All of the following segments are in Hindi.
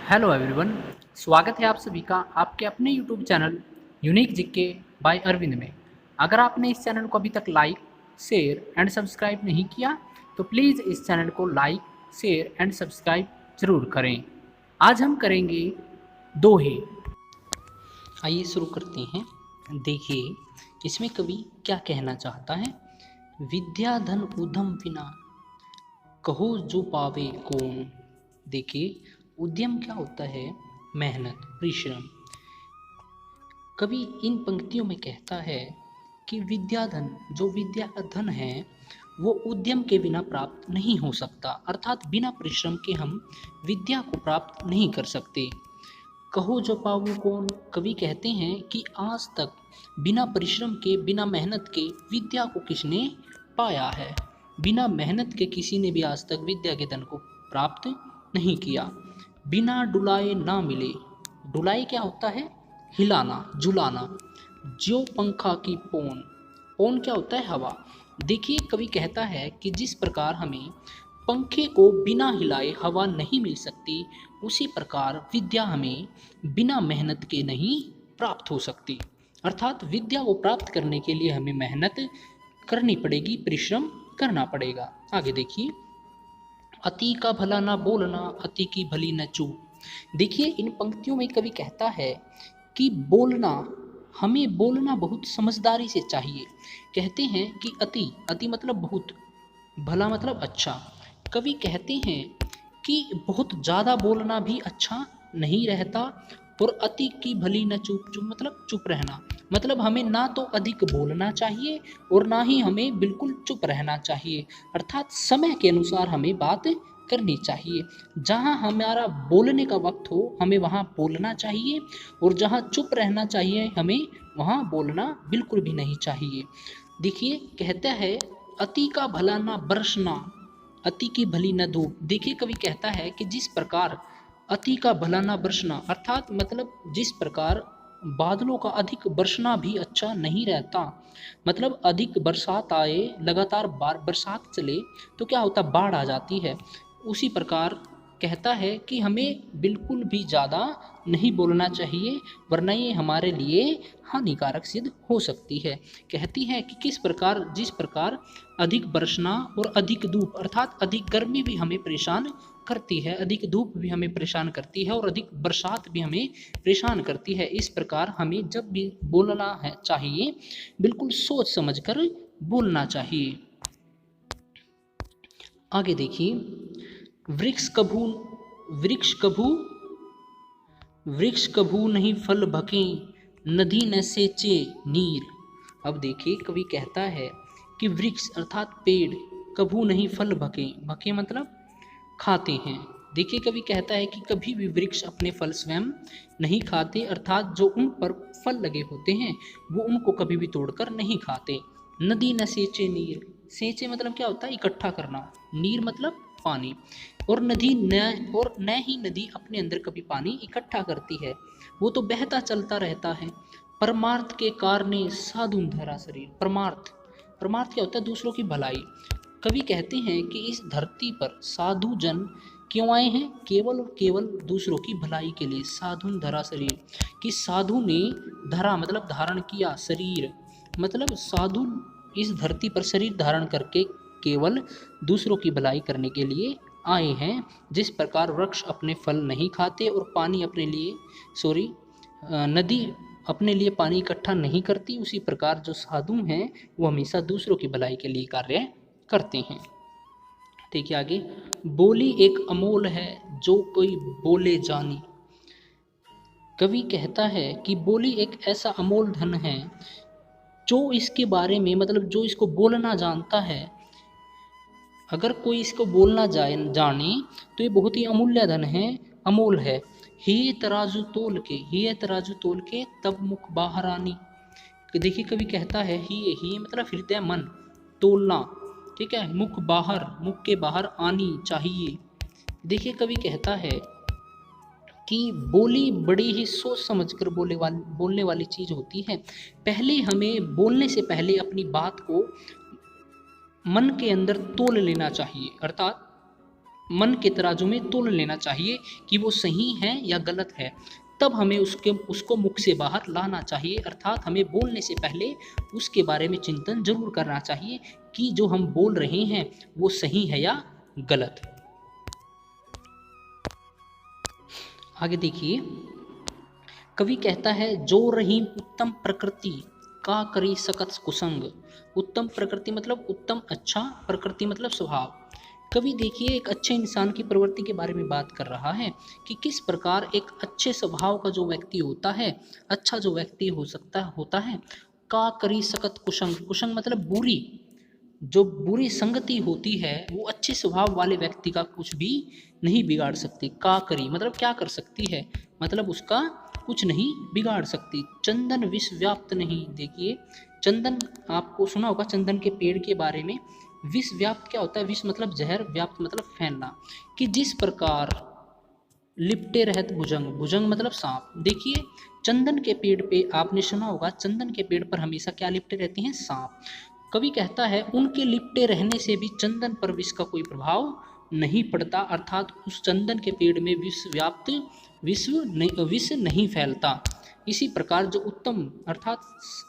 हेलो एवरीवन, स्वागत है आप सभी का आपके अपने YouTube channel unique GK by Arvind में। अगर आपने इस चैनल को अभी तक लाइक, शेयर एंड सब्सक्राइब नहीं किया तो प्लीज़ इस चैनल को लाइक, शेयर एंड सब्सक्राइब जरूर करें। आज हम करेंगे दोहे। आइए शुरू करते हैं। देखिए इसमें कवि क्या कहना चाहता है। विद्या धन उद्यम विना कहो जो पावे कौन। देखिए उद्यम क्या होता है, मेहनत, परिश्रम। कवि इन पंक्तियों में कहता है कि विद्या धन, जो विद्या का धन है वो उद्यम के बिना प्राप्त नहीं हो सकता, अर्थात बिना परिश्रम के हम विद्या को प्राप्त नहीं कर सकते। कहो जो पाऊँ कौन। कवि कहते हैं कि आज तक बिना परिश्रम के, बिना मेहनत के विद्या को किसने पाया है। बिना मेहनत के किसी ने भी आज तक विद्या के धन को प्राप्त नहीं किया। बिना डुलाए ना मिले। डुलाए क्या होता है, हिलाना, झुलाना। जो पंखा की पौन। पौन क्या होता है, हवा। देखिए कवि कहता है कि जिस प्रकार हमें पंखे को बिना हिलाए हवा नहीं मिल सकती, उसी प्रकार विद्या हमें बिना मेहनत के नहीं प्राप्त हो सकती। अर्थात विद्या को प्राप्त करने के लिए हमें मेहनत करनी पड़ेगी, परिश्रम करना पड़ेगा। आगे देखिए, अति का भला ना बोलना, अति की भली न चूक। देखिए इन पंक्तियों में कवि कहता है कि बोलना, हमें बोलना बहुत समझदारी से चाहिए। कहते हैं कि अति, अति मतलब बहुत, भला मतलब अच्छा। कवि कहते हैं कि बहुत ज़्यादा बोलना भी अच्छा नहीं रहता, और अति की भली न चुप। चुप मतलब चुप रहना, मतलब हमें ना तो अधिक बोलना चाहिए और ना ही हमें बिल्कुल चुप रहना चाहिए। अर्थात समय के अनुसार हमें बात करनी चाहिए। जहाँ हमारा बोलने का वक्त हो हमें वहाँ बोलना चाहिए, और जहाँ चुप रहना चाहिए हमें वहाँ बोलना बिल्कुल भी नहीं चाहिए। देखिए कहता है, अति का भला ना बरसना, अति की भली न धूप। देखिए कवि कहता है कि जिस प्रकार अति का भला ना बरसना, अर्थात मतलब जिस प्रकार बादलों का अधिक बरसना भी अच्छा नहीं रहता, मतलब अधिक बरसात आए, लगातार बरसात चले तो क्या होता, बाढ़ आ जाती है। उसी प्रकार कहता है कि हमें बिल्कुल भी ज़्यादा नहीं बोलना चाहिए, वरना ये हमारे लिए हानिकारक सिद्ध हो सकती है। कहती है कि किस प्रकार, जिस प्रकार अधिक बरसना और अधिक धूप, अर्थात अधिक गर्मी भी हमें परेशान करती है, अधिक धूप भी हमें परेशान करती है, और अधिक बरसात भी हमें परेशान करती है। इस प्रकार हमें जब भी बोलना है चाहिए बिल्कुल सोच समझकर बोलना चाहिए। आगे देखिए, वृक्ष कभू वृक्ष कभू वृक्ष कभू नहीं फल भके, नदी न सेचे नीर। अब देखिए कवि कहता है कि वृक्ष अर्थात पेड़ कभू नहीं फल भके, भके मतलब खाते हैं। देखिए कवि कहता है कि कभी भी वृक्ष अपने फल स्वयं नहीं खाते, अर्थात जो उन पर फल लगे होते हैं वो उनको कभी भी तोड़कर नहीं खाते। नदी न सेचे नीर। सेचे मतलब क्या होता है, इकट्ठा करना। नीर मतलब पानी। और नदी न, और न ही नदी अपने अंदर कभी पानी इकट्ठा करती है, वो तो बहता चलता रहता है। परमार्थ के कारणे साधु धरा शरीर। परमार्थ, परमार्थ क्या होता है, दूसरों की भलाई। कवि कहते हैं कि इस धरती पर साधु जन क्यों आए हैं, केवल और केवल दूसरों की भलाई के लिए। साधु धरा शरीर, कि साधु ने धरा मतलब धारण किया, शरीर मतलब साधु इस धरती पर शरीर धारण करके केवल दूसरों की भलाई करने के लिए आए हैं। जिस प्रकार वृक्ष अपने फल नहीं खाते और पानी अपने लिए, नदी अपने लिए पानी इकट्ठा नहीं करती, उसी प्रकार जो साधु हैं वो हमेशा दूसरों की भलाई के लिए कार्य करते हैं। देखिए आगे, बोली एक अमोल है जो कोई बोले जानी। कवि कहता है कि बोली एक ऐसा अमोल धन है जो इसके बारे में, मतलब जो इसको बोलना जानता है, अगर कोई इसको बोलना जाने तो ये बहुत ही अमूल्य धन है, अमोल है। ही तराजू तोल के, ही तराजू तोल के तब मुख बाहर आनी। देखिए कवि कहता है ही मतलब हृदय, मन, तोलना, ठीक है, मुख बाहर, मुख के बाहर आनी चाहिए। देखिए कवि कहता है कि बोली बड़ी ही सोच समझकर बोलने वाली चीज़ होती है। पहले हमें बोलने से पहले अपनी बात को मन के अंदर तोल लेना चाहिए, अर्थात मन के तराजू में तोल लेना चाहिए कि वो सही है या गलत है। तब हमें उसको मुख से बाहर लाना चाहिए, अर्थात हमें बोलने से पहले उसके बारे में चिंतन जरूर करना चाहिए कि जो हम बोल रहे हैं वो सही है या गलत। आगे देखिए, कवि कहता है जो रही उत्तम प्रकृति का करी सकत कुसंग। उत्तम प्रकृति मतलब उत्तम अच्छा, प्रकृति मतलब स्वभाव। कवि देखिए एक अच्छे इंसान की प्रवृत्ति के बारे में बात कर रहा है कि किस प्रकार एक अच्छे स्वभाव का जो व्यक्ति होता है, अच्छा जो व्यक्ति होता है, का करी सकत कुसंग। कुसंग मतलब बुरी, जो बुरी संगति होती है वो अच्छे स्वभाव वाले व्यक्ति का कुछ भी नहीं बिगाड़ सकती। का करी मतलब क्या कर सकती है, मतलब उसका कुछ नहीं बिगाड़ सकती। चंदन विष व्याप्त नहीं। देखिए चंदन, आपको सुना होगा चंदन के पेड़ के बारे में। विष व्याप्त क्या होता है, विष मतलब जहर, व्याप्त मतलब फैलना। कि जिस प्रकार लिपटे रहत भुजंग, भुजंग मतलब सांप। देखिए चंदन के पेड़ पे आपने सुना होगा, चंदन के पेड़ पर हमेशा क्या लिपटे रहते हैं, सांप। कवि कहता है उनके लिपटे रहने से भी चंदन पर विष का कोई प्रभाव नहीं पड़ता, अर्थात उस चंदन के पेड़ में विष व्याप्त विष नहीं फैलता। इसी प्रकार जो उत्तम अर्थात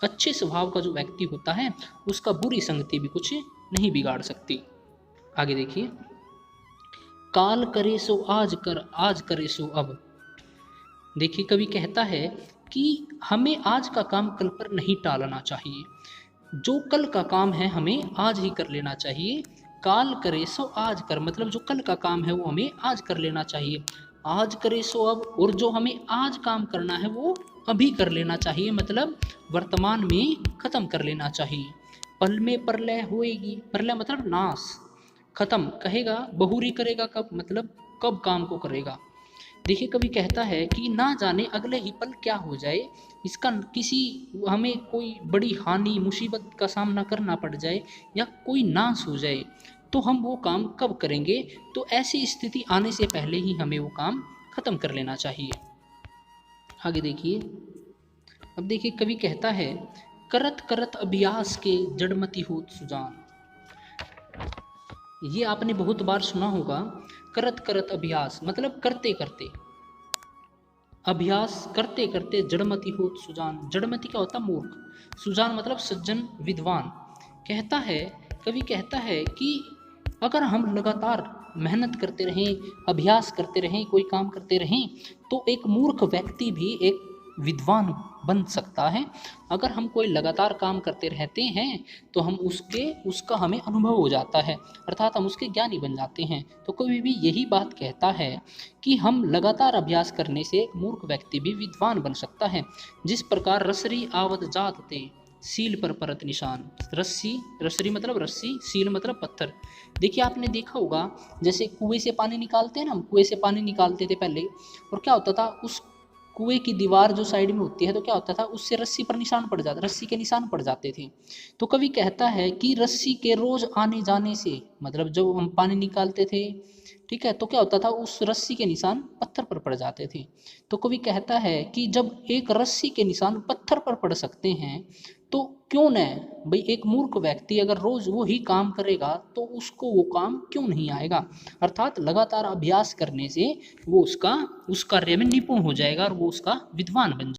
अच्छे स्वभाव का जो व्यक्ति होता है उसका बुरी संगति भी कुछ नहीं बिगाड़ सकती। आगे देखिए, काल करे सो आज कर, आज करे सो अब। देखिए कवि कहता है कि हमें आज का काम कल पर नहीं टालना चाहिए। जो कल का काम है हमें आज ही कर लेना चाहिए। काल करे सो आज कर मतलब जो कल का काम है वो हमें आज कर लेना चाहिए। आज करे सो अब, और जो हमें आज काम करना है वो अभी कर लेना चाहिए, मतलब वर्तमान में खत्म कर लेना चाहिए। पल में प्रलय होएगी, प्रलय मतलब नाश, खत्म कहेगा, बहुरी करेगा कब मतलब कब काम को करेगा। देखिए कवि कहता है कि ना जाने अगले ही पल क्या हो जाए, इसका किसी हमें कोई बड़ी हानि मुसीबत का सामना करना पड़ जाए या कोई नाश हो जाए तो हम वो काम कब करेंगे। तो ऐसी स्थिति आने से पहले ही हमें वो काम खत्म कर लेना चाहिए। आगे देखिए, अब देखिए कवि कहता है करत करत अभ्यास के जड़मति होत सुजान। ये आपने बहुत बार सुना होगा, करत करत अभ्यास मतलब करते करते, अभ्यास करते करते जड़मति होत सुजान। जड़मति क्या होता, मूर्ख। सुजान मतलब सज्जन विद्वान। कहता है, कवि कहता है कि अगर हम लगातार मेहनत करते रहें, अभ्यास करते रहें, कोई काम करते रहें तो एक मूर्ख व्यक्ति भी एक विद्वान बन सकता है। अगर हम कोई लगातार काम करते रहते हैं तो हम उसका हमें अनुभव हो जाता है, अर्थात हम उसके ज्ञानी बन जाते हैं। तो कवि भी यही बात कहता है कि हम लगातार अभ्यास करने से एक मूर्ख व्यक्ति भी विद्वान बन सकता है। जिस प्रकार रसरी आवत जात ते सील पर परत निशान। रस्सी, रसरी मतलब रस्सी, सील मतलब पत्थर। देखिए आपने देखा होगा जैसे कुएं से पानी निकालते हैं ना, हम कुएं से पानी निकालते थे पहले, और क्या होता था उस कुएं की दीवार जो साइड में होती है तो क्या होता था उससे रस्सी पर निशान पड़ जाता, रस्सी के निशान पड़ जाते थे। तो कवि कहता है कि रस्सी के रोज आने जाने से, मतलब जब हम पानी निकालते थे ठीक है तो क्या होता था उस रस्सी के निशान पत्थर पर पड़ जाते थे। तो कवि कहता है कि जब एक रस्सी के निशान पत्थर पर पड़ सकते हैं तो क्यों न भाई एक मूर्ख व्यक्ति अगर रोज वो ही काम करेगा तो उसको वो काम क्यों नहीं आएगा। अर्थात लगातार अभ्यास करने से वो उस कार्य में निपुण हो जाएगा और वो उसका विद्वान बन जाएगा।